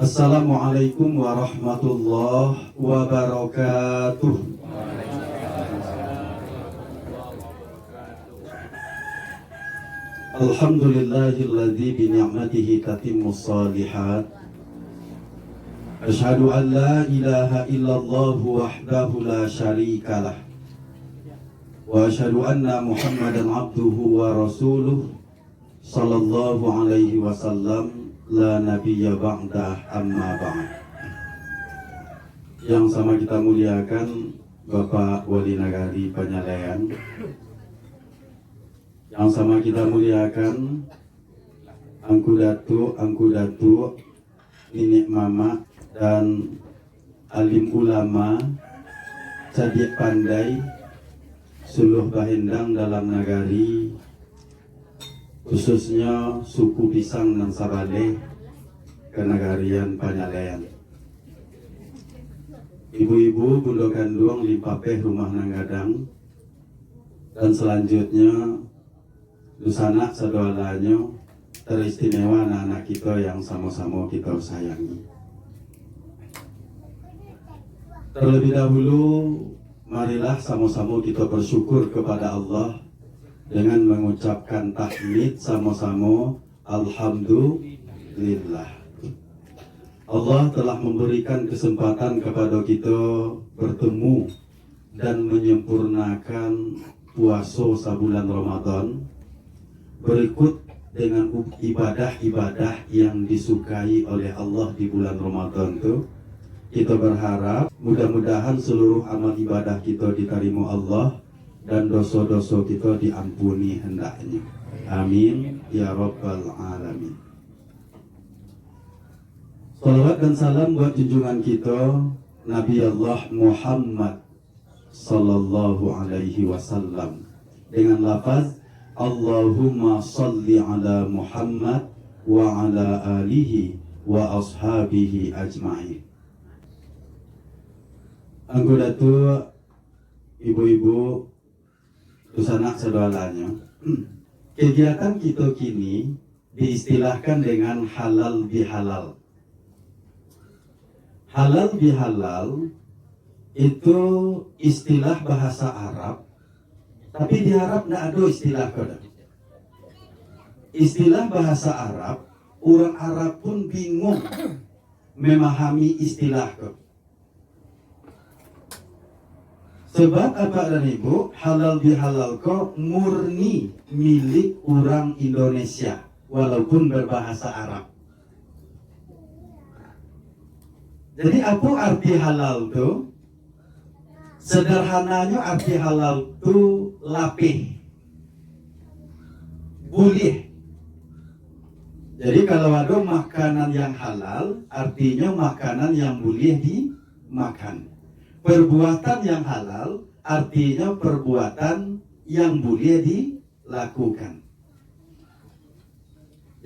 Assalamualaikum warahmatullahi wabarakatuh. Alhamdulillahilladzi bi ni'matihi tatimmus shalihat. Asyhadu an la ilaha illallah wahdahu la syarikalah. Wa asyhadu anna Muhammadan abduhu wa rasuluh sallallahu alaihi wasallam. La nabiyya ba'dah amma ba'd. Yang sama kita muliakan Bapak Wali Nagari Panyalayan, yang sama kita muliakan Angku Datu, Nenek Mama dan alim ulama Cadik Pandai Suluh Bahindang dalam nagari, khususnya suku Pisang dan Sarale kenagarian Panyalayan. Ibu-ibu Bundo Gandung Limpapeh Rumah Nanggadang, dan selanjutnya Dusana Sadoalanyo, teristimewa anak-anak kita yang sama-sama kita sayangi. Terlebih dahulu, marilah sama-sama kita bersyukur kepada Allah dengan mengucapkan tahmid sama-sama, alhamdulillah. Allah telah memberikan kesempatan kepada kita bertemu dan menyempurnakan puasa sabulan Ramadan berikut dengan ibadah-ibadah yang disukai oleh Allah di bulan Ramadan itu. Kita berharap mudah-mudahan seluruh amal ibadah kita diterima Allah dan dosa-dosa kita diampuni hendaknya. Amin ya rabbal alamin. Salawat dan salam buat junjungan kita Nabi Allah Muhammad sallallahu alaihi wasallam dengan lafaz Allahumma salli ala Muhammad wa ala alihi wa ashabihi ajma'in. Anggota tua, ibu-ibu, Tusanak saudalanya, kegiatan kita kini diistilahkan dengan halal bihalal. Halal bihalal itu istilah bahasa Arab, tapi di Arab tidak ada istilah kode. Istilah bahasa Arab, orang Arab pun bingung memahami istilah kode. Sebab apa dan ibu, halal bihalal ko murni milik orang Indonesia walaupun berbahasa Arab. Jadi apa arti halal itu? Sederhananya arti halal itu lapih, boleh. Jadi kalau ada makanan yang halal, artinya makanan yang boleh dimakan. Perbuatan yang halal artinya perbuatan yang boleh dilakukan.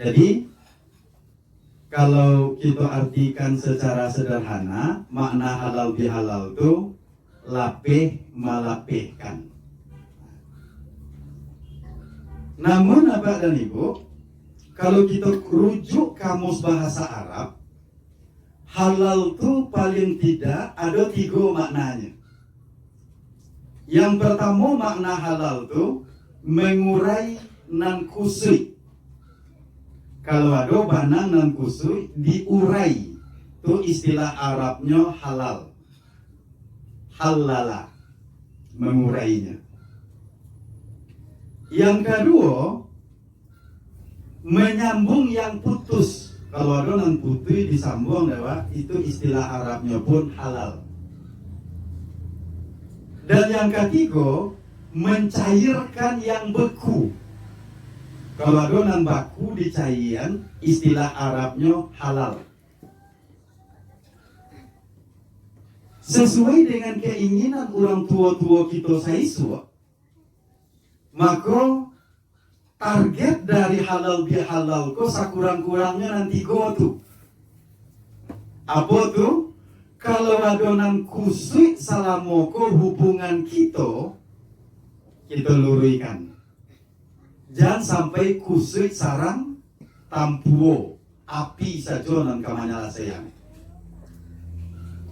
Jadi kalau kita artikan secara sederhana, makna halal bihalal itu lapih malapihkan. Namun Bapak dan Ibu, kalau kita rujuk kamus bahasa Arab, halal itu paling tidak ada 3 maknanya. Yang pertama makna halal itu mengurai nan kusui. Kalau ada banang nan kusui diurai, itu istilah Arabnya halal. Halala, mengurainya. Yang kedua, menyambung yang putus. Kalau ada nan putih disambung, itu istilah Arabnya pun halal. Dan yang ketiga, mencairkan yang beku. Kalau ada nan baku dicairan, istilah Arabnya halal. Sesuai dengan keinginan orang tua-tua kita saiswa, maka target dari halal bihalal ko sakurang-kurangnya nanti tuh. Apa tuh? Kalau ada nan kusui salamoko hubungan kita luruykan. Jangan sampai kusui sarang tampuo api saja nan kamanya sayang.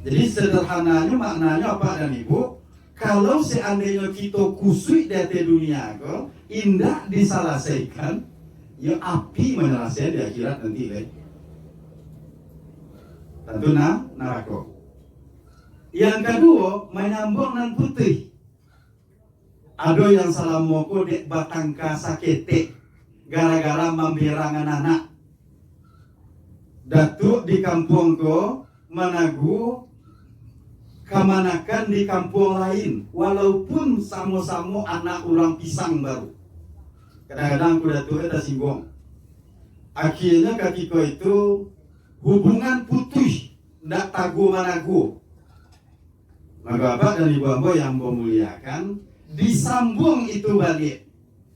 Jadi sederhananya maknanya apa dan ibu? Kalau seandainya kita kusui dari dunia ko, indah diselesaikan, ya api menyelesaikan di akhirat nanti deh. Tentu neraka. Yang kedua, menyambung nan putih. Ada yang salah moko dek batangka sakete gara-gara memberangan anak. Datuk di kampung ko menagu kamanakan di kampung lain, walaupun sama-sama anak orang pisang baru. Kadang-kadang kuda tua kita singgung. Akhirnya ketika itu hubungan putus, ndak tagu managu. Maka bapak dan ibu ambo yang memuliakan, disambung itu balik.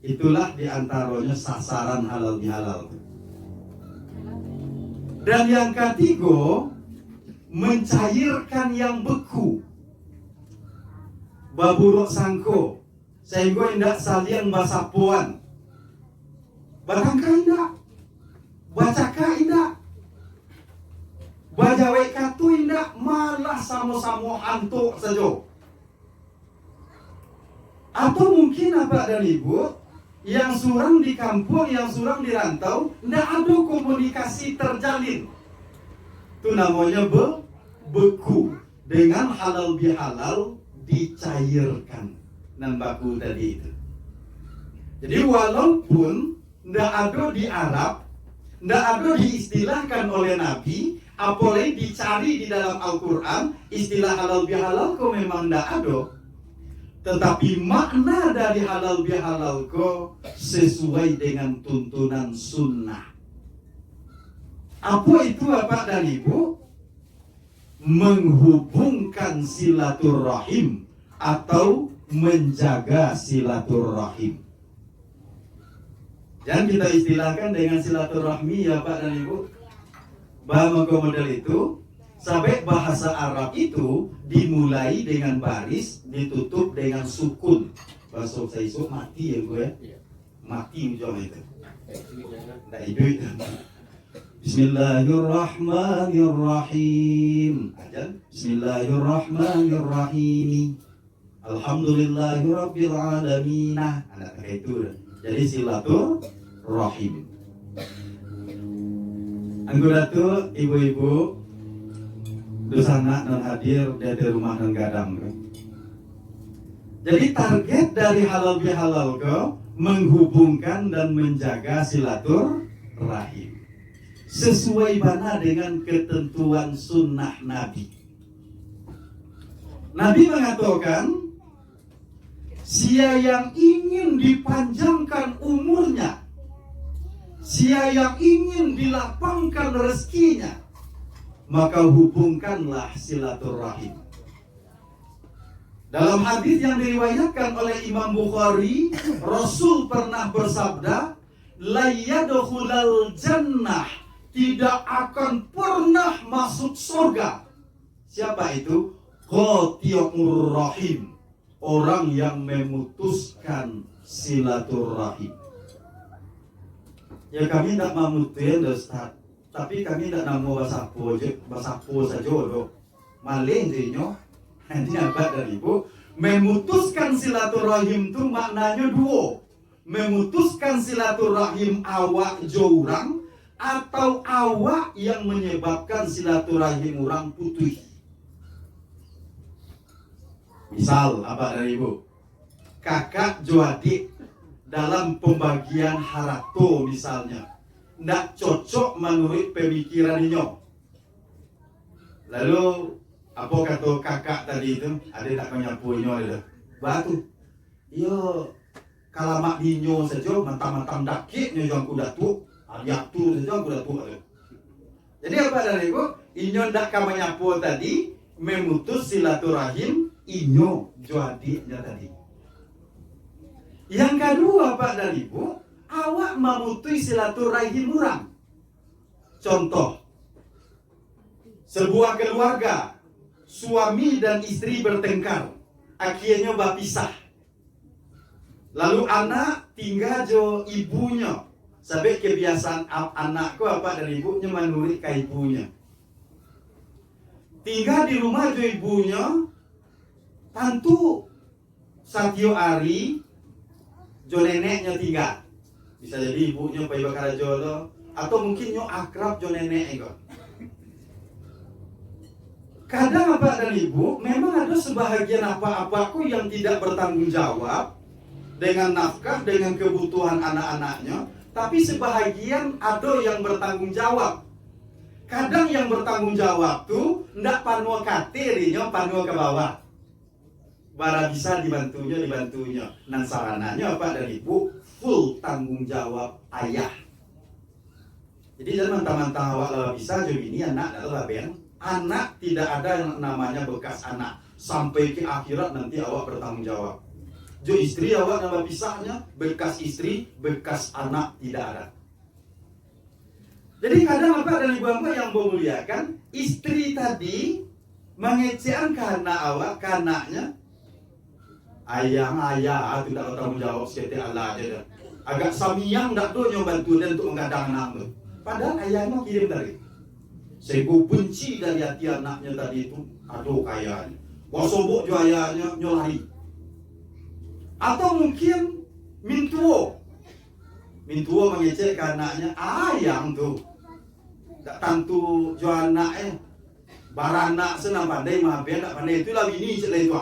Itulah diantaranya sasaran halal bihalal. Dan yang ketiga, mencairkan yang beku. Baburuk sangko, sehingga tidak saling basapuan. Batangka indah, bacaka indah, bajawe katu indah, malah sama-sama hantu saja. Atau mungkin apa dan ibu yang surang di kampung, yang surang di rantau, tidak ada komunikasi terjalin. Itu namanya beku. Dengan halal bihalal dicairkan. Dan baku tadi itu. Jadi walaupun tidak ada di Arab, tidak ada diistilahkan oleh Nabi, apalagi dicari di dalam Al-Quran, istilah halal bihalal kok memang tidak ada. Tetapi makna dari halal bihalal kok sesuai dengan tuntunan sunnah. Apa itu Bapak dan Ibu? Menghubungkan silaturahim atau menjaga silaturahim. Jangan kita istilahkan dengan silaturahmi ya Pak dan Ibu. Bahwa model itu sampai bahasa Arab itu dimulai dengan baris, ditutup dengan sukun. Bahasa saya itu mati ya gue. Mati ujung itu. Nah itu. Bismillahirrahmanirrahim. Bismillahirrahmanirrahim. Alhamdulillahirabbil alamin. Ada kayak itu. Jadi silaturahim. Anggota tuh ibu-ibu dosana dan hadir dari rumah dan gadang. Jadi target dari halal bihalal ko menghubungkan dan menjaga silaturahim. Sesuai mana dengan ketentuan sunnah Nabi. Nabi mengatakan, siapa yang ingin dipanjangkan umurnya, siapa yang ingin dilapangkan rezekinya, maka hubungkanlah silaturahim. Dalam hadis yang diriwayatkan oleh Imam Bukhari, Rasul pernah bersabda, la yadkhulul jannah, tidak akan pernah masuk surga. Siapa itu? Qati'ur rahim, orang yang memutuskan silaturahim. Ya kami tidak memutuskan Ustaz, tapi kami tidak mau basapo saja loh. Maling dinyo. Nanti apa dari ibu? Memutuskan silaturahim itu maknanya dua. Memutuskan silaturahim awak jorang atau awak yang menyebabkan silaturahim orang putih. Misal apa dari ibu? Kakak jo adik dalam pembagian harta misalnya tidak cocok menurut pemikirannya. Lalu apa kata kakak tadi itu? Ada tak menyapunya ada batu. Yo kalamak dinyo saja mentang-mentang dakiknya yang kuda tu. Aliak tu saja kuda tu. Jadi apa dari ibu? Inyo ndak menyapu tadi memutus silaturahim inyo joadiknya tadi. Yang kedua Pak dan Ibu, awak memutus silaturahim orang. Contoh, sebuah keluarga, suami dan istri bertengkar, akhirnya berpisah. Lalu anak tinggal jo ibunya, Sampai kebiasaan anakku apa dan ibunya menurut ke ibunya. Tinggal di rumah jo ibunya, tentu satio ari jo neneknya tinggal. Bisa jadi ibunya pai bakara jolo atau mungkin nyo akrab jo nenek ego. Kadang bapak dan ibu memang ada sebahagian apa-apaku yang tidak bertanggung jawab dengan nafkah, dengan kebutuhan anak-anaknya, tapi sebahagian ada yang bertanggung jawab. Kadang yang bertanggung jawab tuh ndak panua katerinya, panua ke bawah. Bara bisa dibantunya. Nan sarananya bapak dan ibu full tanggung jawab ayah. Jadi jangan mentang-mentang awak bisa jadi ini anak adalah ben. Anak tidak ada yang namanya bekas anak. Sampai ke akhirat nanti awak bertanggung jawab. Jo istri awak nama pisahnya, bekas istri, bekas anak tidak ada. Jadi kadang bapak dan ibu yang memuliakan, istri tadi mengecekan karena awak, karenanya ayah tidak bertanggung jawab seperti Allah aja. Agak samiyang tak tuh bantu dia untuk menggadang anak. Padahal ayahnya kirim tadi. Saya benci dari hati anaknya tadi itu. Aduh kayaknya wasobok jo ayahnya nyolari. Atau mungkin mintuo mengecek ke anaknya. Ayang tuh tak tentu jo anaknya baranak senang pandai maafin tak pandai itulah bini celah itu.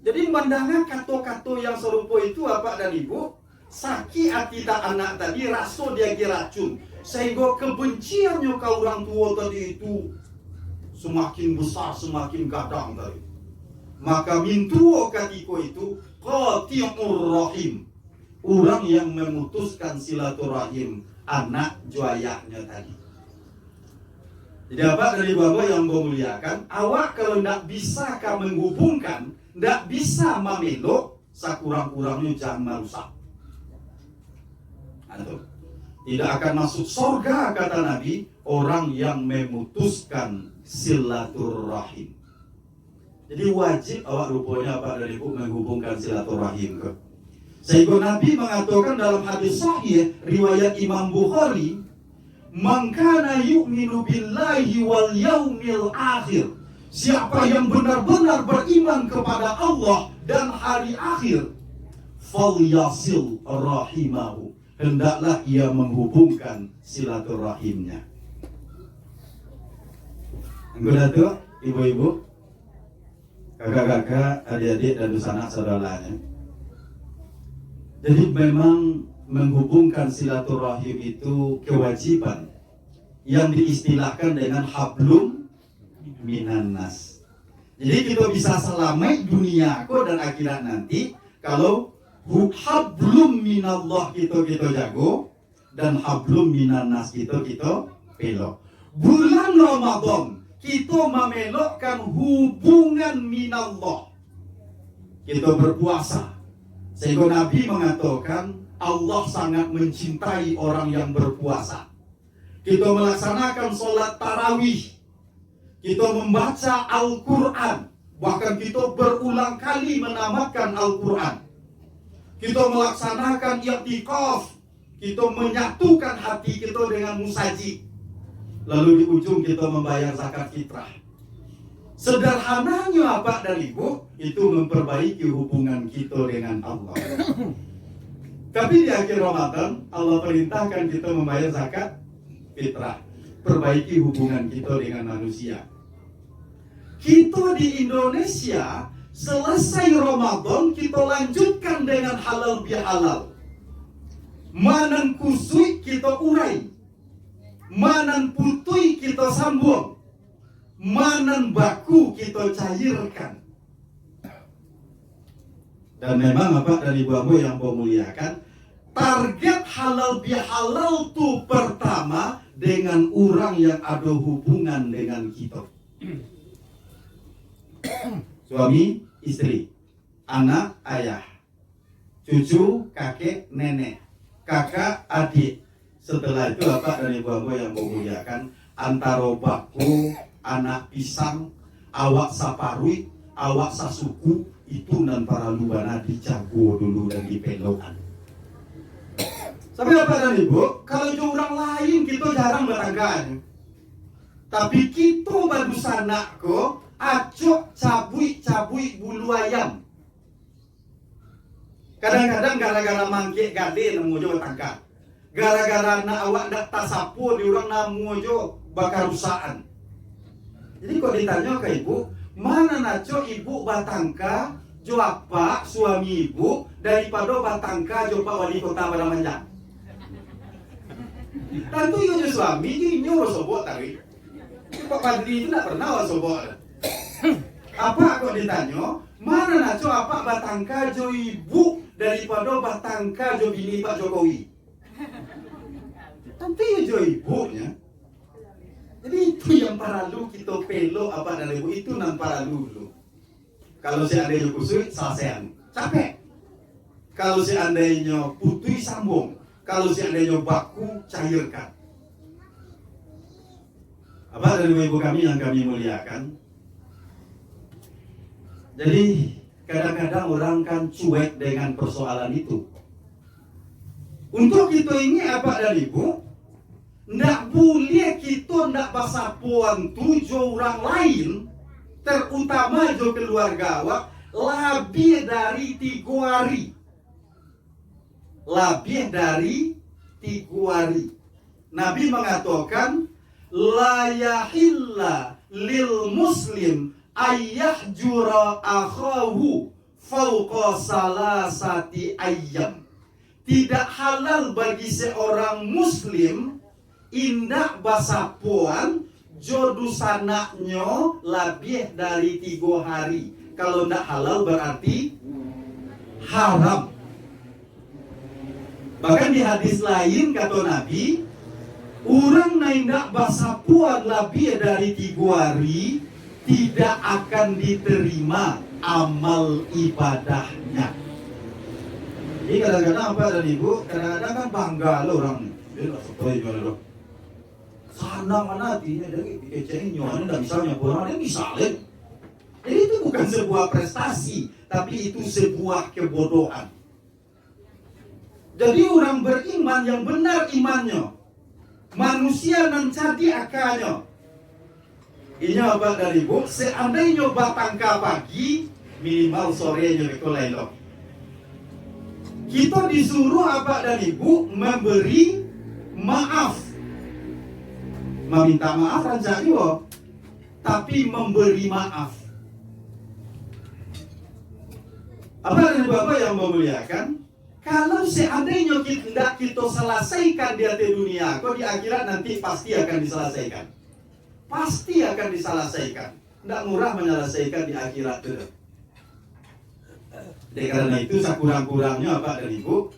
Jadi memandangnya kato-kato yang serupa itu bapak dan ibu sakit hati tak anak tadi raso dia kira racun. Sehingga kebenciannya ke orang tua tadi itu semakin besar, semakin gadang tadi. Maka mintuo katiko itu qati'ur rahim. Orang yang memutuskan silaturahim anak juayahnya tadi. Jadi bapak dari bapak yang memuliakan, awak kalau tidak bisa menghubungkan, tidak bisa memeluk, sakurang-kurangnya jangan merusak. Atau tidak akan masuk surga kata Nabi orang yang memutuskan silaturahim. Jadi wajib awak rupanya apa dari ibu menghubungkan silaturahim ke. Sehingga Nabi mengatakan dalam hadis sahih riwayat Imam Bukhari, "Man kana yu'minu billahi wal yaumil akhir." Siapa yang benar-benar beriman kepada Allah dan hari akhir, falyasil rahimahu. Hendaklah ia menghubungkan silaturahimnya. Enggak tuh, ibu-ibu, kakak-kakak, adik-adik dan sanak saudaranya. Jadi memang menghubungkan silaturahim itu kewajiban yang diistilahkan dengan hablum minan nas. Jadi kita bisa selamat dunia dan akhirat nanti kalau hablum minallah kita jago dan hablum minan nas kita pelok. Bulan Ramadan kita memelokkan hubungan minallah. Kita berpuasa. Sehingga Nabi mengatakan Allah sangat mencintai orang yang berpuasa. Kita melaksanakan sholat tarawih. Kita membaca Al-Quran. Bahkan kita berulang kali menamatkan Al-Quran. Kita melaksanakan i'tikaf, kita menyatukan hati kita dengan musajid. Lalu di ujung kita membayar zakat fitrah. Sederhananya Bapak dan Ibu, itu memperbaiki hubungan kita dengan Allah. Tapi di akhir Ramadan, Allah perintahkan kita membayar zakat fitrah. Perbaiki hubungan kita dengan manusia. Kita di Indonesia selesai Ramadan kita lanjutkan dengan halal bihalal. Manan kusui kita urai, manan putui kita sambung, manan baku kita cairkan. Dan memang Bapak dan Ibu yang memuliakan, target halal bihalal itu pertama dengan orang yang ada hubungan dengan kita. Suami, istri, anak, ayah, cucu, kakek, nenek, kakak, adik. Setelah itu Bapak dan Ibu yang memuliakan, antara baku, anak pisang, awak saparui, awak sasuku, itu dan para lubana dijago dulu dan dipelokan. Tapi apa dan ibu, kalau jauh orang lain kita jarang bertangga. Tapi kita baru sanak ko, acok cabui bulu ayam. Kadang-kadang gara-gara mangkik gade nemu jo bertangga. Gara-gara nak awak nak tasapu di orang namu jo bakar rusaan. Jadi kok ditanya ke ibu, mana naco ibu batangka jo apa suami ibu daripada batangka jo pak wali kota Baramanjang. Tentu yo suami ini nyuruh sobot tadi. Pak Padri itu tidak pernah sobot. Apa kok ditanya, mana naco apa batangka jo ibu daripada batangka jo bini Pak Jokowi. Tentu jo ibunya. Jadi itu yang paralu kita pelo apa dan ibu itu nan paralu dulu. Kalau seandainya kusui selesaian, capek. Kalau seandainya putui sambung. Kalau seandainya baku, cairkan. Apa dari ibu kami yang kami muliakan? Jadi kadang-kadang orang kan cuek dengan persoalan itu. Untuk kita ini apa dari ibu? Nggak boleh kita nggak basapuan tujuh orang lain, terutama jo keluarga awak, lebih dari 3 hari. Lebih dari 3 hari. Nabi mengatakan la yahilla lil muslim ayyahjura akhahu fauqa salasati ayyam. Tidak halal bagi seorang muslim indak basapuan jodoh sanaknya lebih dari 3 hari. Kalau tidak halal berarti haram. Bahkan di hadis lain kata Nabi, orang yang tidak basapuan lebih dari 3 hari tidak akan diterima amal ibadahnya. Jadi kadang-kadang apa dan ibu, kadang-kadang kan bangga loh orang ini. Dia nggak sesuai gimana loh. Sana mana hatinya dari kecengin nyonya tidak bisa nyapuran, dia misalin. Jadi itu bukan sebuah prestasi, tapi itu sebuah kebodohan. Jadi orang beriman yang benar imannya, manusia nan jadi akalnya. Ini apa dari ibu? Seandainya batangka pagi, minimal sorenya bekolai loh. Kita disuruh apa dari ibu? Memberi maaf. Meminta maaf rancak juga, tapi memberi maaf. Apa dari bapak yang memuliakan? Kalau seandainya kita selesaikan di atas dunia, kok di akhirat nanti pasti akan diselesaikan. Pasti akan diselesaikan. Tidak murah menyelesaikan di akhirat itu. Jadi karena itu sekurang-kurangnya apa dari ibu?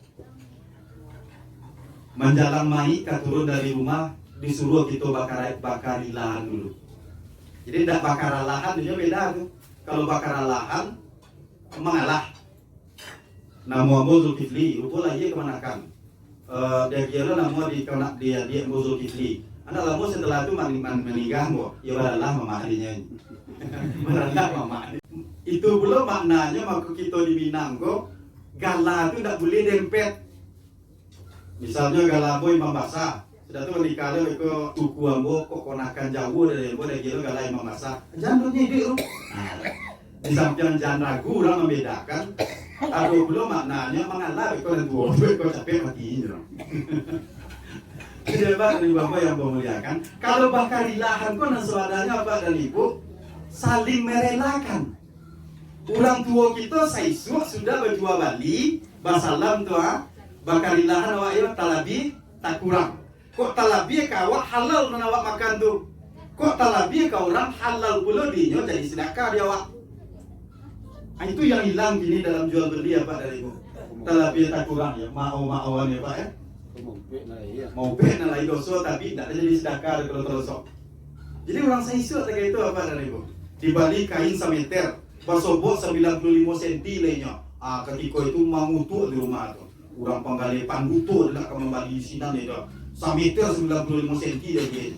Menjalan mai turun dari rumah disuruh kita bakari lahan dulu. Jadi tidak bakar lahan itu beda tuh. Kalau bakar lahan mengalah. Nama Abu Zulkifli, rupa lagi kemanakan. Dia kira nama dia Abu Zulkifli. Anak lama setelah itu meninggal kok. Ya adalah mamahnya. Adalah mamah. Itu belum maknanya maka kita di Minang kok gala itu tidak boleh dempet. Misalnya gala boy membasa. Sudah tu menikah le ko tuku ambo kok konakan jauh dari ambo dia kira gala membasa. Jangan dia itu. Di samping jangan ragu orang membedakan. Aduh belum maknanya mengalah kau dan tua, kau capek mati ini. Jadi bapak dan bapak yang memuliakan, kalau bakar di lahan kau dan saudaranya bapak dan ibu saling merelakan. Orang tua kita saisuk sudah berjual balik, basalam tua, bakar di lahan awak itu talabi tak kurang. Kok talabi kau halal menawak makan tu? Kok talabi kau orang halal pula dinyo jadi sedekah dia awak. Itu yang hilang gini dalam jual beli apa dari ibu. Talabi tak kurang ya, mau ya pak ya. Mau pek na lagi dosa tapi tidak jadi sedekah kalau terusok. Jadi orang saisuk kayak itu apa dari ibu. Di balik kain sameter, basobok 95 cm lainnya. Ketika itu mangutu di rumah tu. Orang panggali pandutu tidak akan membali di sini itu. Sameter 95 cm lagi.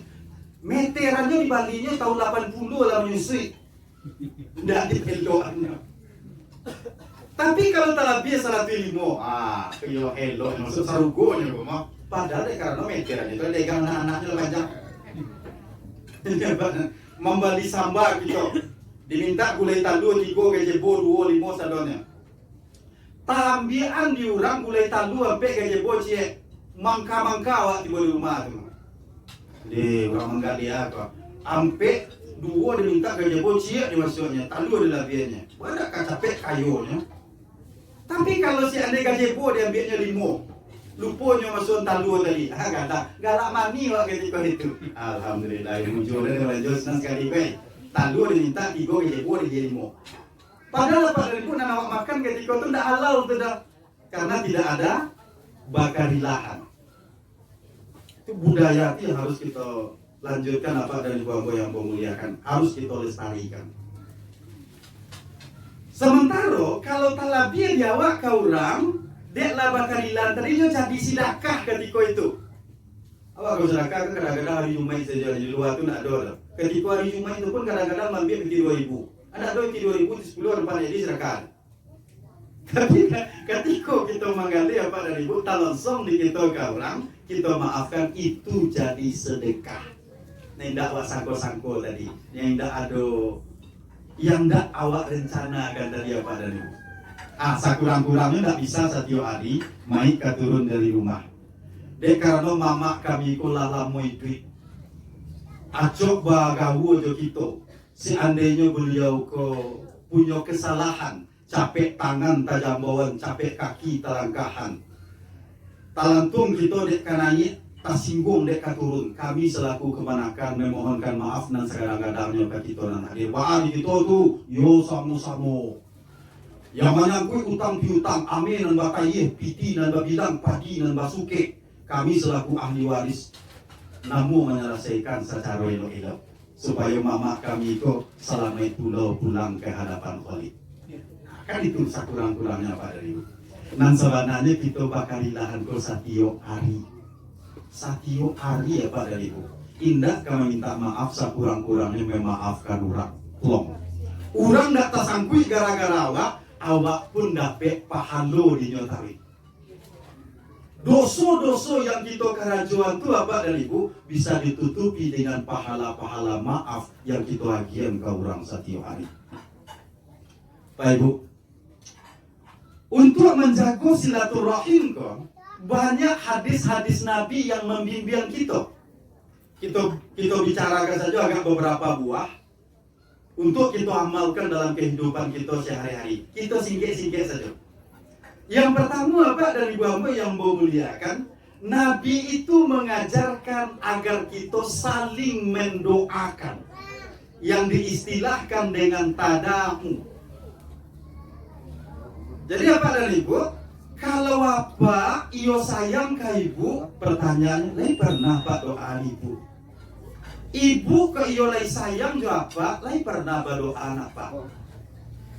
Meterannya di balinya tahun 80 lah menyusui. Tidak di peloannya. Tapi kalau talabi salat limo, kyo elo maksud sarugonya mah. Padahal karena meteran itu dagang anak-anaknya panjang. Membeli sambal gitu. Diminta gulai talu 3 gajebo 2 5 sadonya. Tambian diurang gulai talu sampai gajebo cie mangka-mangka awak di rumah tu. Di orang menggali apa? Ampe 2 diminta gajebo cie dimasuknya, talu adalah biarnya. Ada capek kayunya. Tapi kalau si ande gajebo diambilnya 5. Lupanya masuk talu tadi. Galak mani wak ketika itu. Alhamdulillah munculnya lanjut senang sekali baik. Talu diminta 3 gajebo dia 5. Padahal apa dari pun anak makan ketika itu tidak halal tidak, karena tidak ada bakar di lahan. Itu budaya yang harus kita lanjutkan apa dari bangsa yang memuliakan, harus kita lestarikan. Sementara kalau talabi Jawa ke orang, dek lah bakarilan tadinya jadi sedekah ketika itu. Awak kalau sedekah kan kadang-kadang hari Jumat saja di luar tu nak ada. Ketika hari Jumat itu pun kadang-kadang mampir ke 2.000. Ada 2.000 di 10 depan jadi sedekah. Tapi ketika kita menggali apa dari ibu, langsung di kita ke orang, kita maafkan itu jadi sedekah. Tidak awak sangko-sangko tadi, yang tidak ada, yang tidak awak rencanakan tadi apa dari ibu. Sekurang-kurangnya tidak bisa setiap hari main turun dari rumah. Dek karena mama kami kulah lamoy duit, acok bagawu jo kita. Seandainya beliau punya kesalahan, capek tangan tajam bawang, capek kaki telangkahan. Talantung kita dek kanannya tersinggung dek turun. Kami selaku kemanakan memohonkan maaf dan segadang-gadangnya ke kita dan hadir. Wah kita tu, yo samo-samo. Yang mana kui utang piutang, amin dan bakayeh, piti dan babilang, padi dan basuke. Kami selaku ahli waris, namun menyelesaikan secara elok-elok. Supaya mama kami itu selamat pulang ke hadapan Khalid. Kan itu sekurang-kurangnya Pak dari ibu. Dan sebenarnya kita bakal lahan ko satio hari. Satio hari ya Pak dari ibu. Indah kami minta maaf sekurang-kurangnya memaafkan orang. Tolong. Orang tak tersangkui gara-gara awak pun dapat pahalo di nyotawi. Dosa-dosa yang kita kerajuan itu apa dan ibu bisa ditutupi dengan pahala-pahala maaf yang kita agian ke orang setiap hari. Pak Ibu, untuk menjaga silaturahim banyak hadis-hadis Nabi yang membimbing kita. Kita bicarakan saja agak beberapa buah untuk kita amalkan dalam kehidupan kita sehari-hari. Kita singkir-singkir saja. Yang pertama apa dari hamba yang memuliakan, Nabi itu mengajarkan agar kita saling mendoakan, yang diistilahkan dengan tadamu. Jadi apa dari ibu? Kalau apa iyo sayang ke ibu, pertanyaannya, lai pernah pak doa ibu? Ibu ke iyo lai sayang juga apa? Lai pernah berdoa anak pak?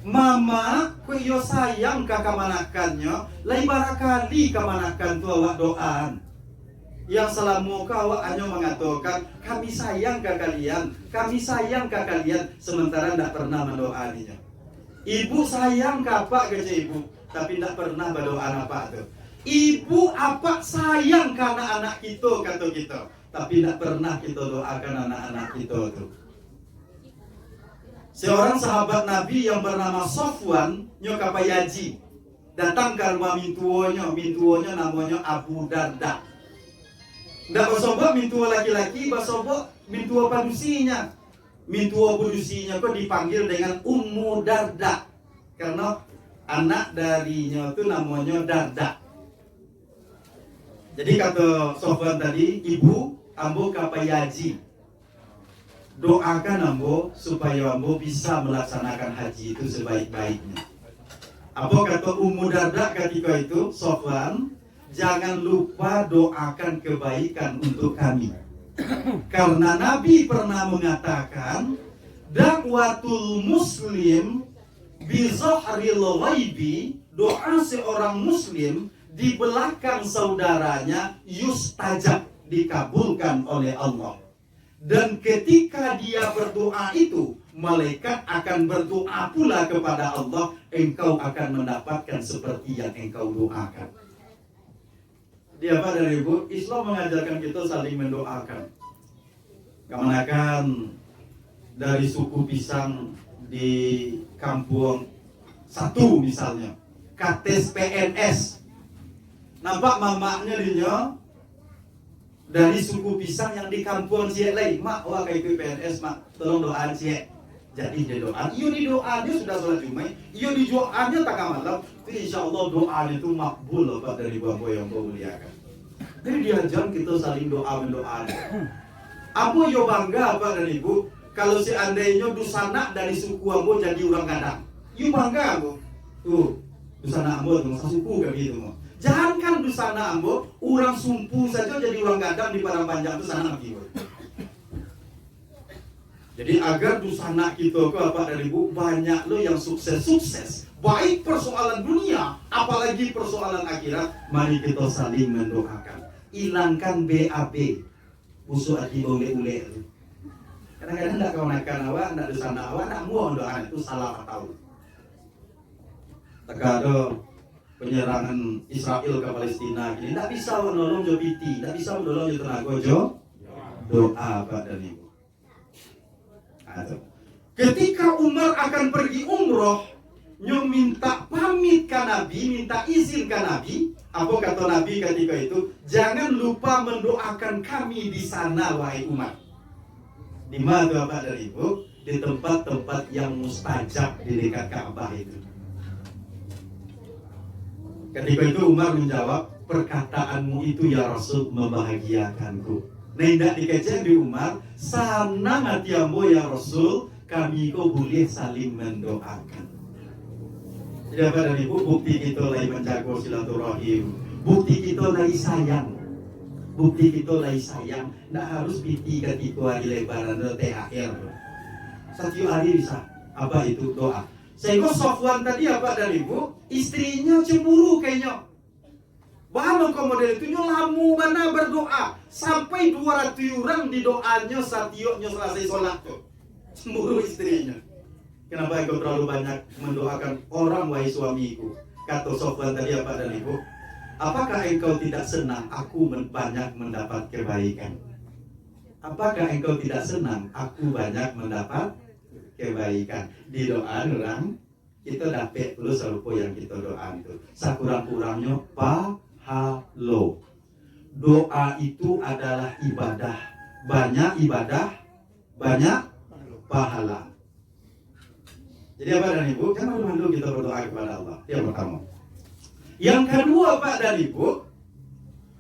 Mama, ku yo sayang ke kamanakannya, lain barakali kamanakan tu awak doaan. Yang selama awak hanya mengatakan, kami sayang ke kalian, sementara tidak pernah mendoaninya. Ibu sayang ke apa ke ibu, tapi tidak pernah berdoa apa tu. Ibu apa sayang karena anak kita, kata kita, tapi tidak pernah kita doakan anak-anak kita tu. Seorang sahabat Nabi yang bernama Sofwan Nyokapayaji datang ke rumah mintuonya namanya Abu Darda. Ndak basobo mintuo laki-laki, basobo mintuo padusinya. Mintuo padusinya kok dipanggil dengan Ummu Darda karena anak darinya itu namanya Darda. Jadi kata Sofwan tadi, ibu ambo kapayaji, doakan ambo supaya ambo bisa melaksanakan haji itu sebaik-baiknya. Apa kata Ummu Darda ketika itu? Sofwan, jangan lupa doakan kebaikan untuk kami. Karena Nabi pernah mengatakan, dakwatul muslim bizahril ghaibi, doa seorang muslim di belakang saudaranya yustajab, dikabulkan oleh Allah. Dan ketika dia berdoa itu malaikat akan berdoa pula kepada Allah, engkau akan mendapatkan seperti yang engkau doakan. Dia apa dari Ibu? Islam mengajarkan kita saling mendoakan. Kemenakan dari suku pisang di kampung satu misalnya, kates PNS, nampak mamaknya dia dari suku pisang yang di kampung siak lain, mak wah kayak PNS mak, tolong doain siak. Jadi dia doa, iyo di doanya sudah sholat Jumat, iyo di doanya tengah malam, itu insya Allah doanya itu makbul Pak dari Bapak yang memuliakan. Jadi diajar kita saling doa mendoakan. Ambo yo bangga Pak dan Ibu, kalau seandainya dusana dari suku Ambo jadi orang Gadang, yo bangga Ambo. Tuh, dusana Ambo tuh masa suku kayak gitu mau. Jangankan dusana Ambo, orang Sumpu saja jadi orang Gadang di Padang Panjang itu sana Ambo. Jadi agar dusana kita ke apa dari Ibu banyak lo yang sukses, baik persoalan dunia, apalagi persoalan akhirat, mari kita saling mendoakan. Hilangkan BAB, busuk hati ule-ule. Kadang-kadang tidak kawan-kawan awak, tidak dusana awak, tidak mau doa itu salah tahu. Terkadang penyerangan Israel ke Palestina ini tidak bisa menolong jo piti, tidak bisa menolong jo tenaga jo doa Pak dan Ibu. Ketika Umar akan pergi umroh, nyo minta pamit ke Nabi, minta izin ke Nabi. Apa kata Nabi ketika itu? Jangan lupa mendoakan kami di sana, wahai Umar. Di mana Bapak dan Ibu? Di tempat-tempat yang mustajab di dekat Ka'bah itu. Ketika itu Umar menjawab, perkataanmu itu ya Rasul membahagiakanku. Nendak dikecek di Umar, sana hati ambo ya Rasul, kami kau boleh saling mendoakan. Jadi apa dan Ibu, bukti kita lagi menjaga silaturahim, bukti kita lagi sayang, bukti kita lagi sayang. Tidak harus piti ketika hari lebaran atau THR. Satu hari bisa, apa itu doa. Sehingga Sofwan tadi apa dan Ibu, istrinya cemburu kayaknya. Bahkan model itu lamu mana berdoa sampai 200 orang di doanya satioknya selesai sholat tuh. Cemburu istrinya. Kenapa engkau terlalu banyak mendoakan orang wahai suamiku? Kata Sofwan tadi apa dan Ibu? Apakah engkau tidak senang aku banyak mendapat kebaikan? Apakah engkau tidak senang aku banyak mendapat kebaikan? Di doa orang kita dapat perlu serupa yang kita doa itu. Sakurang-kurangnya halo. Doa itu adalah ibadah. Banyak ibadah, banyak pahala. Jadi apa dan Ibu? Jangan malu kita berdoa kepada Allah. Yang pertama. Yang kedua Pak dan Ibu,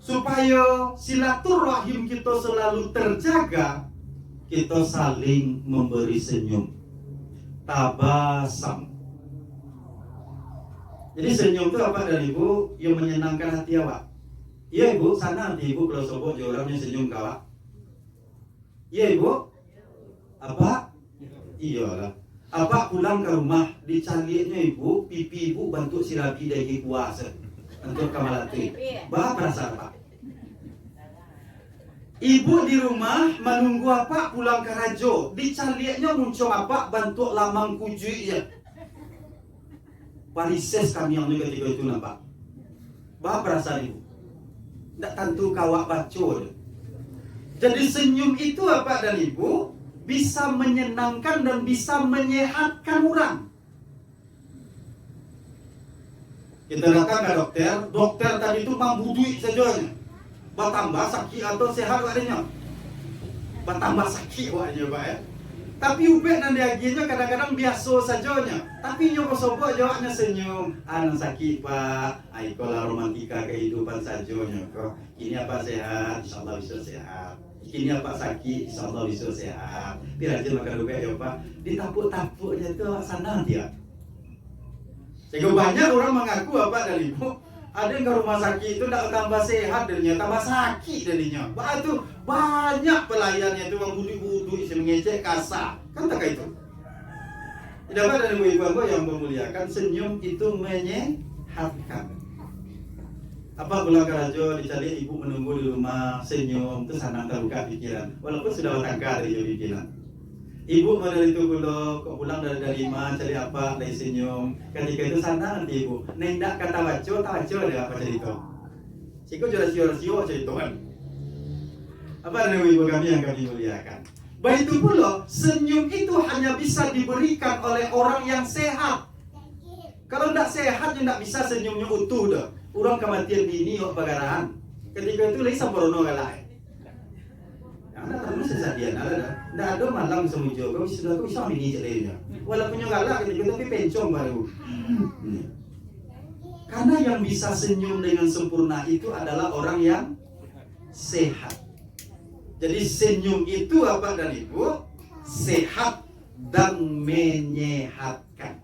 supaya silaturahim kita selalu terjaga, kita saling memberi senyum. Tabasam. Jadi senyum itu apa dan Ibu? Yang menyenangkan hati awak. Iya Ibu, sana hati Ibu kalau sobok orangnya senyum kawak. Iya Ibu? Apa? Iyalah. Apa pulang ke rumah dicarinya Ibu, pipi Ibu bantu sirabi dari puasa untuk kamalati. Bah perasaan Pak. Ibu di rumah menunggu apa pulang ke rajo, dicarinya muncul apa bantu lamang kujui ya. Parises kami yang ketika itu nampak. Bah perasaan Ibu. Tidak tentu kawak bacol. Jadi senyum itu apa dan Ibu bisa menyenangkan dan bisa menyehatkan orang. Kita datang ke dokter, dokter tadi itu mampu duit saja. Bertambah sakit atau sehat wadanya. Bertambah sakit wadanya Pak ya. Tapi ubek dan diaginya kadang-kadang biasa sajanya. Tapi nyoba sobok jawabnya senyum. Anak sakit Pak. Aikolah romantika kehidupan sajanya kok. Ini apa sehat? Insyaallah bisa sehat. Ini apa sakit? Insyaallah bisa sehat. Pirajin makan ubek ya Pak. Ditapuk-tapuknya itu sana dia. Sehingga banyak orang mengaku Bapak dan Ibu ada yang ke rumah sakit itu tidak tambah sehat darinya, tambah sakit darinya. Itu banyak pelayannya itu yang budu-budu isi mengecek kasar. Kan tak itu. Tidak apa dari ibu-ibu yang memuliakan, senyum itu menyehatkan. Apa pulang ke rajo dicari ibu menunggu di rumah senyum itu sanang terbuka pikiran. Walaupun sudah bertangkar di pikiran. Ibu model itu dulu, kok pulang dari mana, cari apa, dari senyum. Ketika itu sana nanti ibu, nendak kata wajo, ada apa cerita. Siku juara cerita kan. Apa ada ibu kami yang kami muliakan. Baik itu pula, senyum itu hanya bisa diberikan oleh orang yang sehat. Kalau tidak sehat, tidak bisa senyumnya utuh dah. Orang kematian dini, bagaraan. Ketika itu lagi samporono galai. Anda terus sesadian, tidak ada malam semujo. Kau bisa bini jadinya. Walaupun yang galak ketika tapi pencong baru. Karena yang bisa senyum dengan sempurna itu adalah orang yang sehat. Jadi senyum itu apa dan ibu? Sehat dan menyehatkan.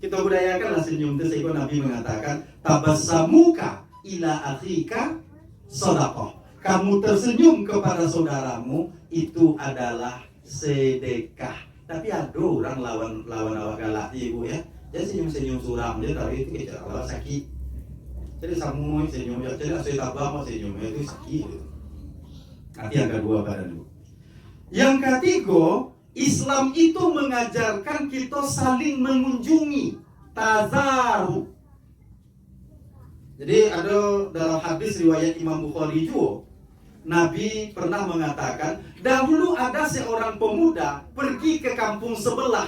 Kita budayakanlah senyum itu. Sehingga Nabi mengatakan, tabassamuka ila akhika shadaqah. Kamu tersenyum kepada saudaramu itu adalah sedekah. Tapi ada orang lawan awak galak ibu ya. Jadi senyum suram dia tahu itu kita kalau sakit. Jadi samu senyum ya. Jadi saya tabah senyum itu sakit. Nanti yang kedua pada dulu. Yang ketiga, Islam itu mengajarkan kita saling mengunjungi, tazaru. Jadi ada dalam hadis riwayat Imam Bukhari juga, Nabi pernah mengatakan, dahulu ada seorang pemuda pergi ke kampung sebelah.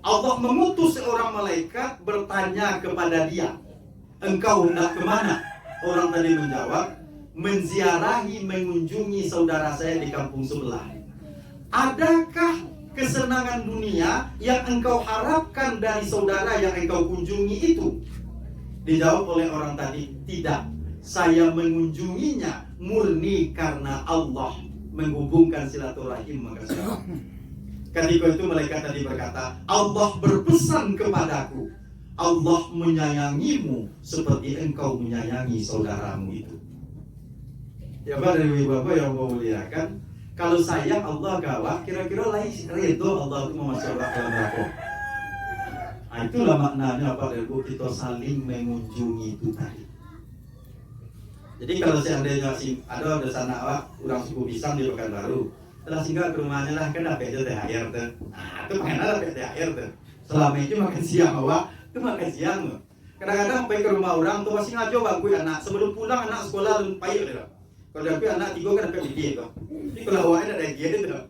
Allah mengutus seorang malaikat bertanya kepada dia, engkau hendak kemana? Orang tadi menjawab, menziarahi, mengunjungi saudara saya di kampung sebelah. Adakah kesenangan dunia yang engkau harapkan dari saudara yang engkau kunjungi itu? Dijawab oleh orang tadi, tidak. Saya mengunjunginya murni karena Allah menghubungkan silaturahim makasih. Ketika itu malaikat tadi berkata, Allah berpesan kepadaku, Allah menyayangimu seperti engkau menyayangi saudaramu itu. Ya Pak dan Ibu Bapak yang mau muliakan, kalau sayang Allah gawah, kira-kira lain redo Allah itu memasukkan dalam neraka. Nah, itulah maknanya Pak dan Ibu, kita saling mengunjungi itu tadi. Jadi kalau seandainya ada sana awak orang suku pisang di Pekanbaru, setelah singgah ke rumahnya lah kan dapat aja THR tuh. Nah itu pengen dapat THR tuh. Selama itu makan siang awak, itu makan siang. Kadang-kadang sampai ke rumah orang tuh masih ngajo bangku anak. Sebelum pulang anak sekolah belum payah deh. Kalau dapat anak 3 kan dapat gigi tuh. Jadi kalau awaknya ada gigi tuh.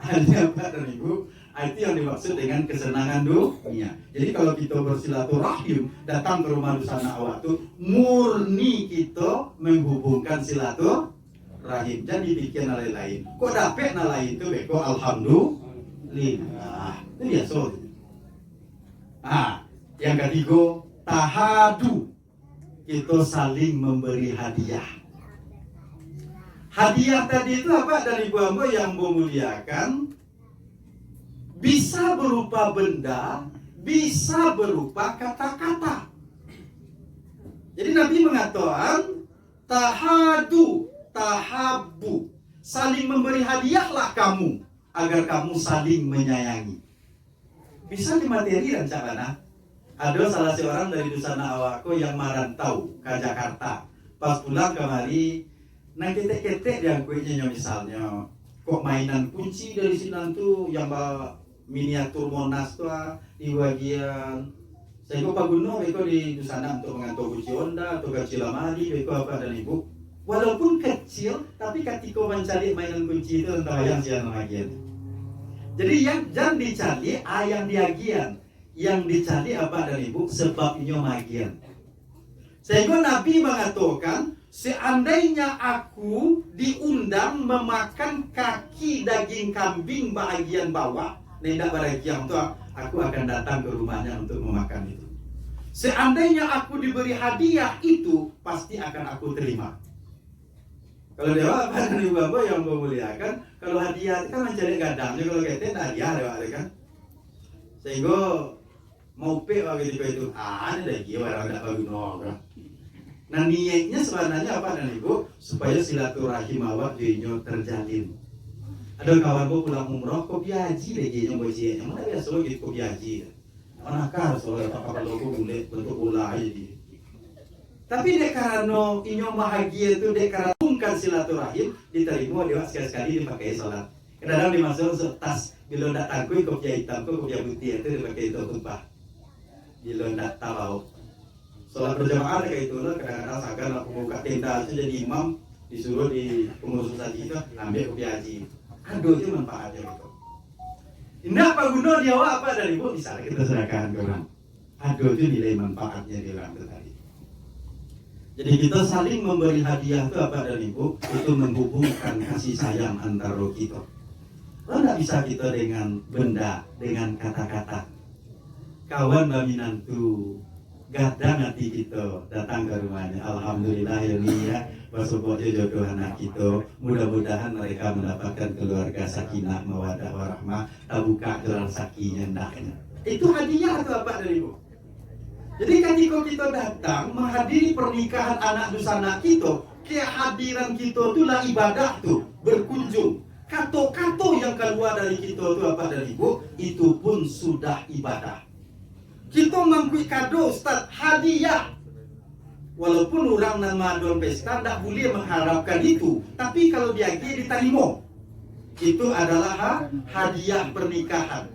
Hanya Pak dan Ibu, itu yang dimaksud dengan kesenangan dunia. Jadi kalau kita bersilaturahim, datang ke rumah dusana awak itu murni kita menghubungkan silaturahim. Jadi bikin hal lain. Kok dapet hal lain itu beko alhamdulillah. Itu biasa. Nah, yang ketiga tahadu. Kita saling memberi hadiah. Hadiah tadi itu apa dari Ibu Ambo yang memuliakan? Bisa berupa benda, bisa berupa kata-kata. Jadi Nabi mengatakan tahadu, tahabu. Saling memberi hadiahlah kamu agar kamu saling menyayangi. Bisa di materi dan carana. Ada salah seorang dari Dusana Awako yang merantau ke Jakarta. Pas pulang kemari, nah ketek-ketek yang kuenya misalnya, kok mainan kunci dari sini tuh yang miniatur Monas tuh di bagian. Saya kok Pak Gunung, itu di sana untuk mengantar kunci Honda atau kecil Amadi, itu apa dan Ibu. Walaupun kecil, tapi ketika mencari mainan kunci itu entah yang siang bagian. Jadi yang jangan dicari yang diagian, yang dicari apa dan Ibu sebabnya magian. Sehingga Nabi mengatakan, seandainya aku diundang memakan kaki daging kambing bagian bawah, nendak bagian itu aku akan datang ke rumahnya untuk memakan itu. Seandainya aku diberi hadiah itu, pasti akan aku terima. Kalau dewa apa dari bapak yang memuliakan, kalau hadiah itu kan mencari gadangnya, kalau kita hadiah dewa kan. Sehingga mau pe begitu itu, ada lagi orang tidak bagus. Nah niatnya sebenarnya apa dan Ibu? Supaya silaturahim awak dinyo terjalin. Ada kawan gua pulang umroh, kok biaji lagi yang bojinya. Mana biasa gitu kok biaji. Manakah soalnya apa kalau gua boleh bentuk bola aja. Tapi dek karena inyo bahagia itu dek karena bungkan silaturahim diterima dewa sekali-sekali dipakai salat Kadang-kadang dimasuk tas, bila ndak tangkui kopiah hitam, kopiah putih itu dipakai itu tumpah. Bila ndak tahu. Sholat berjamaah kayak itu lah, kadang-kadang seakan aku buka tenda itu jadi imam, disuruh di pengurus haji itu ambil kopiah haji. Aduh itu manfaatnya gitu. Indah apa guna dia apa dari ibu bisa kita serahkan ke orang. Aduh itu nilai manfaatnya di orang itu tadi. Jadi kita saling memberi hadiah itu apa dari ibu itu menghubungkan kasih sayang antar kita. Kalau tidak bisa kita dengan benda, dengan kata-kata. Kawan baminantu, gadang hati kita datang ke rumahnya. Alhamdulillah ya nih ya, bersumpahnya jodoh anak kita. Mudah-mudahan mereka mendapatkan keluarga sakinah, mawadah, warahmah, tak buka jalan sakinya ndaknya. Itu hadiah atau apa dari ibu? Jadi ketika kita datang menghadiri pernikahan anak dusana kita, kehadiran kita itulah ibadah tuh, berkunjung. Kato-kato yang keluar dari kita itu apa dari ibu? Itu pun sudah ibadah. Kita mangkui kado Ustaz, hadiah. Walaupun orang nama don pesta tidak boleh mengharapkan itu, tapi kalau dia diterima, itu adalah hadiah pernikahan.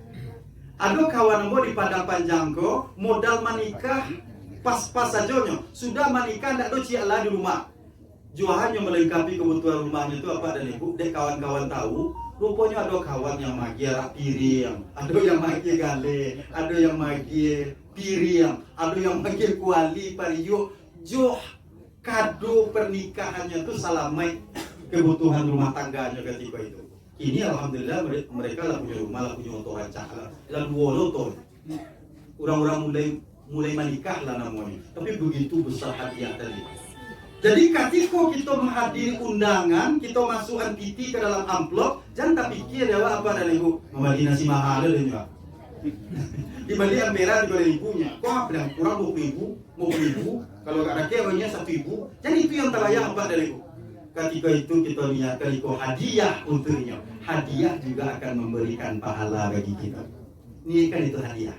Ada kawan mo di Padang Panjangko modal menikah pas-pas saja sudah menikah tidak ada ciala di rumah. Jualannya melengkapi kebutuhan rumahnya itu apa dan ibu? Dek kawan-kawan tahu, rupanya ada kawan yang magi piring, ada yang magi gale, ada yang magi piring, ada yang magi kuali pariyo. Jo kado pernikahannya itu salamai kebutuhan rumah tangganya ketika itu. Ini alhamdulillah mereka lah punya rumah, lah punya motor rancak lah, lalu woloton. Orang-orang mulai menikah lah namanya. Tapi begitu besar hadiah tadi. Jadi ketika kita menghadiri undangan, kita masukkan titi ke dalam amplop, jangan tak pikir ya apa dari ibu. Membeli nasi mahal ada juga. Dibeli yang merah dibeli ibunya. Kok bilang kurang 20.000, kalau ada kewanya 1.000. Jadi itu yang terbayang apa dari ibu. Ketika itu kita lihat ketika hadiah untuknya, hadiah juga akan memberikan pahala bagi kita. Ini kan itu hadiah.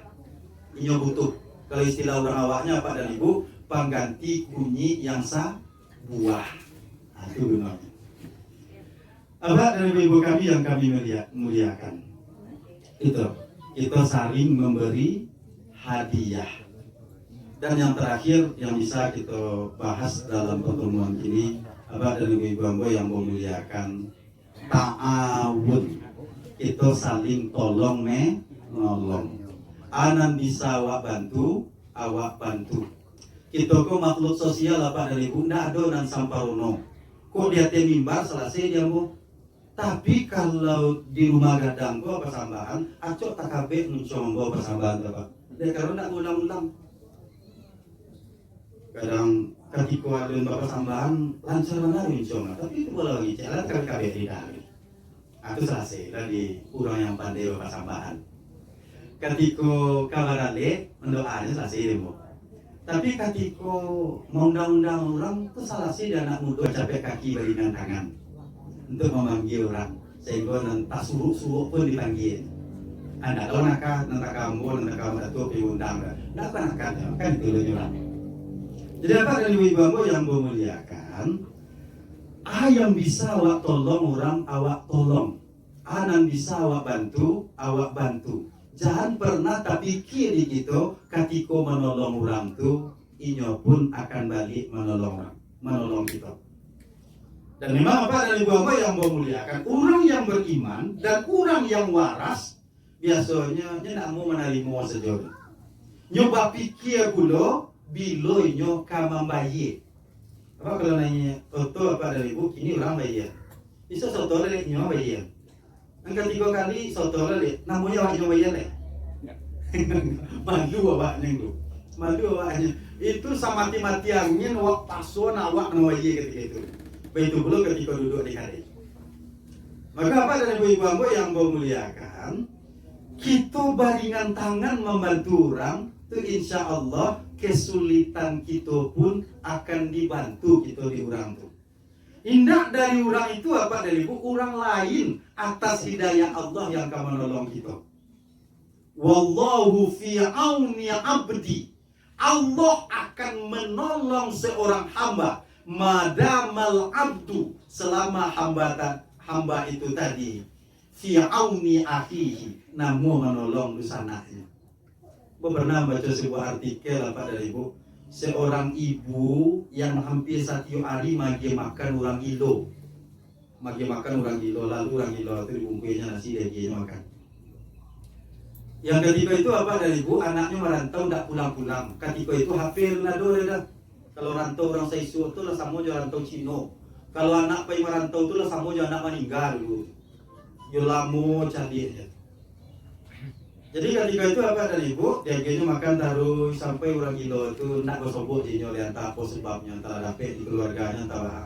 Ini butuh. Kalau istilah orang awaknya apa dari ibu, pengganti kunyi yang sah buah. Nah, itu gunanya. Abah dan ibu kami yang kami muliakan. Itu kita saling memberi hadiah. Dan yang terakhir yang bisa kita bahas dalam pertemuan ini, Abah dan ibu hamba yang memuliakan, ta'awun. Kita saling tolong menolong. Anan bisa awak bantu, awak bantu. Kita kok makhluk sosial apa dari bunda do dan samparono. Kok dia mimbar selesai dia mau. Tapi kalau di rumah gadang kok persambahan, acok tak kabeh mencombo persambahan apa. Dia karena nak ulang-ulang. Kadang ketika ada bapak sambahan lancar mana mencoma, tapi itu boleh lagi jalan kan kabeh tidak. Itu selesai dari orang yang pandai bapak sambahan. Ketika kabar ale mendoanya selesai demo. Tapi ketika undang-undang orang itu salah sih dan anak muda capek kaki baringan tangan untuk memanggil orang sehingga tak suruh pun dipanggil. Anda tahu nakah nanti kamu itu diundang nak kan kan itu orang. Jadi apa dari ibu-ibu yang memuliakan? Yang bisa awak tolong orang awak tolong. Yang bisa awak bantu. Jangan pernah tak pikir di gitu ketika menolong orang tu, inyo pun akan balik menolong kita. Dan memang apa dari ibu yang memuliakan, orang yang beriman dan orang yang waras biasanya dia nak mau menerima sejauh. Nyoba pikir pula bila nyo kamam bayi. Apa kalau nanya foto apa dari ibu kini orang bayi. Bisa foto dari nyo bayi. Angkat 3 kali soto lele, namanya awaknya bayar le. Malu awaknya itu. Malu awaknya. Itu sama mati-matiannya awak pason awak nawaya ketika itu. Begitu pula ketika duduk di kari. Maka apa dari ibu-ibu yang memuliakan, kita baringan tangan membantu orang, itu insya Allah kesulitan kita pun akan dibantu kita di orang itu. Indah dari orang itu apa dari ibu? Orang lain atas hidayah Allah yang akan menolong kita. Wallahu fi auni abdi. Allah akan menolong seorang hamba madamal abdu selama hamba itu tadi fi auni akhihi, namu menolong usananya. Pernah baca sebuah artikel apa dari ibu, seorang ibu yang hampir 1 hari magi makan orang kilo, lalu orang kilo itu dibungkusnya nasi dia makan. Yang ketika itu apa dari ibu, anaknya merantau tidak pulang-pulang. Ketika itu hampir nado dah. Kalau rantau orang Saisu itu lah sama je rantau Cino. Kalau anak pai merantau itu lah sama je anak meninggal dulu. Yo lamo cantik aja. Jadi ketika itu apa dari ibu, dia makan terus sampai orang kilo itu nak bersobok dia lihat apa sebabnya, entah dapat di keluarganya, entah.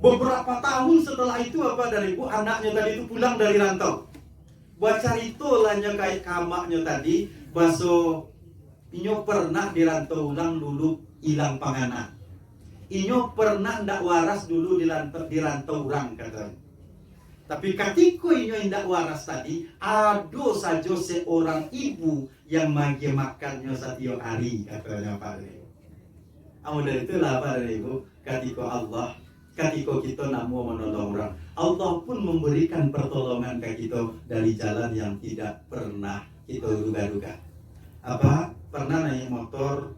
Beberapa tahun setelah itu apa dari ibu, anaknya tadi itu pulang dari rantau. Buat cari tolanya kayak kamaknya tadi, baso inyo pernah dirantau ulang dulu hilang panganan. Inyo pernah ndak waras dulu dirantau orang katanya. Tapi ketika inyo ndak waras tadi, ada saja seorang ibu yang magi makannya setiap hari katanya Pak Ibu. Dari itulah Pak Ibu, ketika kita namu menolong orang, Allah pun memberikan pertolongan ke kita dari jalan yang tidak pernah kita duga-duga. Pernah naik motor,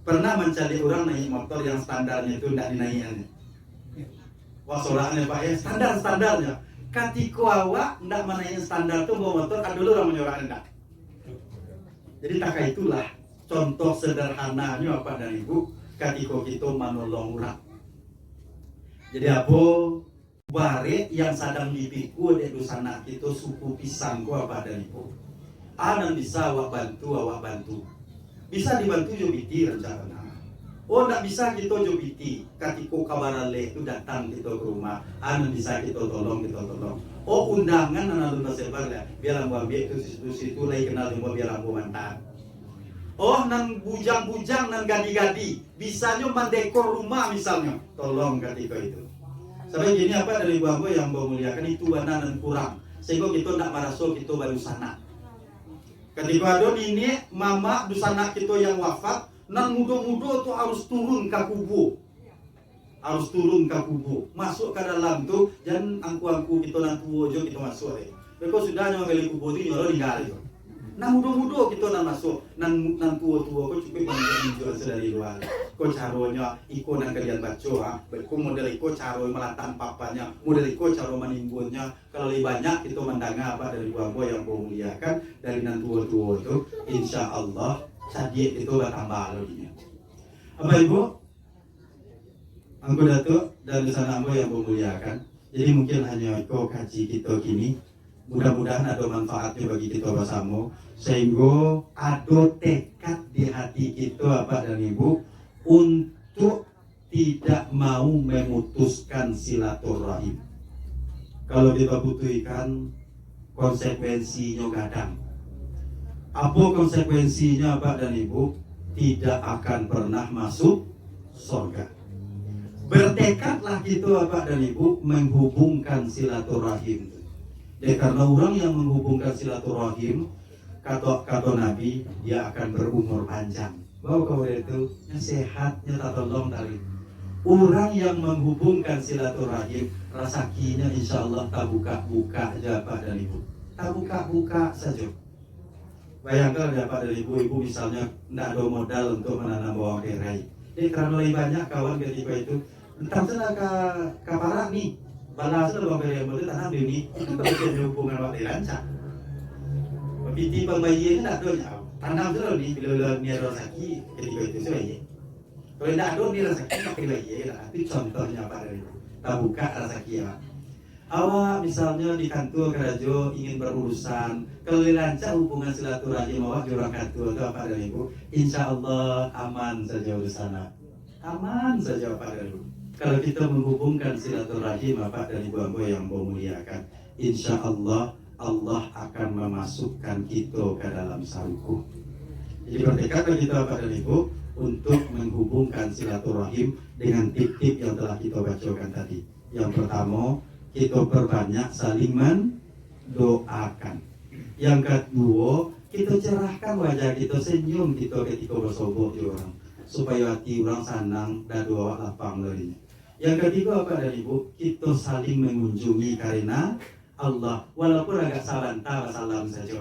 pernah mencari orang naik motor yang standarnya itu tidak dinaikkan. Wah soalnya Pak ya, standarnya. Ketika awak tidak menaikkan standar itu bawa motor, ada dulu orang menyorang enggak. Jadi tak itulah contoh sederhananya apa dari ibu, ketika kita menolong orang. Jadi apa bare yang sedang dipikul di dusana kita suku pisang ku apa dari ibu. Anan bisa awak bantu. Bisa dibantu jobiti rencana. Oh tidak bisa kita jobiti. Ketika kabar itu datang kita ke rumah, anan bisa kita tolong. Oh undangan anak lu sebar ya. Biar ambo ambil itu situ lagi kenal ambo biar ambo mantan. Oh nan bujang-bujang nan gadi-gadi, bisanya mendekor rumah misalnya. Tolong ketika itu. Sampai gini apa dari ibu yang memuliakan itu anak kurang. Sehingga kita tidak merasa kita baru sana. Ketika ada ini mama dusana kita yang wafat, nan muda-muda tu harus turun ke kubur. Masuk ke dalam tu, jangan angku kita nan tua jo kita masuk. Mereka sudah nyampe kubur tu nyoro tinggal itu. Nan muda-muda kita nan masuk, nan tua-tua kau cukup menjual sedari luar. Kau caronya ikut nan kalian baca, kau model ikut caro melatan papanya, model ikut caro menimbulnya. Kalau lebih banyak kita mendengar apa dari buah-buah yang kau muliakan dari nan tua-tua itu, insya Allah sadiq itu bertambah lebihnya. Apa ibu? Angku datuk dan sana ambo yang kau muliakan. Jadi mungkin hanya kau kaji kita kini. Mudah-mudahan ada manfaatnya bagi kita bersama, sehingga ada tekad di hati kita Bapak dan Ibu untuk tidak mau memutuskan silaturahim. Kalau kita butuhkan konsekuensinya kadang. Apa konsekuensinya Bapak dan Ibu? Tidak akan pernah masuk surga. Bertekadlah kita Bapak dan Ibu menghubungkan silaturahim. Karena orang yang menghubungkan silaturahim, kata Nabi, dia akan berumur panjang. Bahwa kau itu sehatnya tak tolong dari orang yang menghubungkan silaturahim, rezekinya insya Allah tak buka-buka aja Pak dan Ibu. Tak buka-buka saja. Bayangkan ya Pak dan Ibu misalnya tidak ada modal untuk menanam bawang tirai. Jadi karena lebih banyak kawan ketika itu, entah sana ke parak nih. Balas itu bang yang boleh tanam ini itu terjadi hubungan waktu rancang. Piti pembayiannya tidak ada tanam dulu nih bila niat rezeki ketika itu saja. Kalau tidak ada niat rezeki tak pembayian lah. Itu contohnya apa dari itu. Tak buka rezeki ya. Awak misalnya di kantor kerja ingin berurusan, kalau lancar hubungan silaturahim awak di orang kantor itu apa dari itu, insya Allah aman saja urusannya. Aman saja apa dari itu. Kalau kita menghubungkan silaturahim Bapak dan Ibu yang memuliakan, insya Allah Allah akan memasukkan kita ke dalam sarungku. Jadi bertekadlah kita Bapak dan Ibu untuk menghubungkan silaturahim dengan tip-tip yang telah kita bacakan tadi. Yang pertama, kita perbanyak saling mendoakan. Yang kedua, kita cerahkan wajah kita, senyum kita ketika bersobok di orang, supaya hati orang senang dan doa lapang larinya. Yang ketiga Bapak dan Ibu, kita saling mengunjungi karena Allah, walaupun agak salanta salam saja.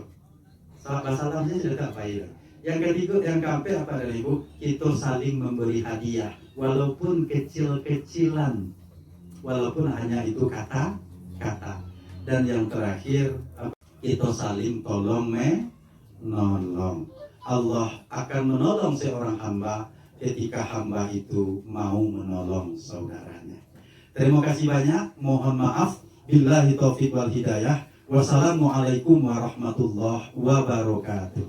Salam saja sudah tak payah. Yang ketiga, yang keempat apa dari Ibu? Kita saling memberi hadiah, walaupun kecil-kecilan, walaupun hanya itu kata-kata. Dan yang terakhir, kita saling tolong menolong. Allah akan menolong seorang hamba ketika hamba itu mau menolong saudaranya. Terima kasih banyak. Mohon maaf. Billahi taufiq wal hidayah. Wassalamualaikum warahmatullahi wabarakatuh.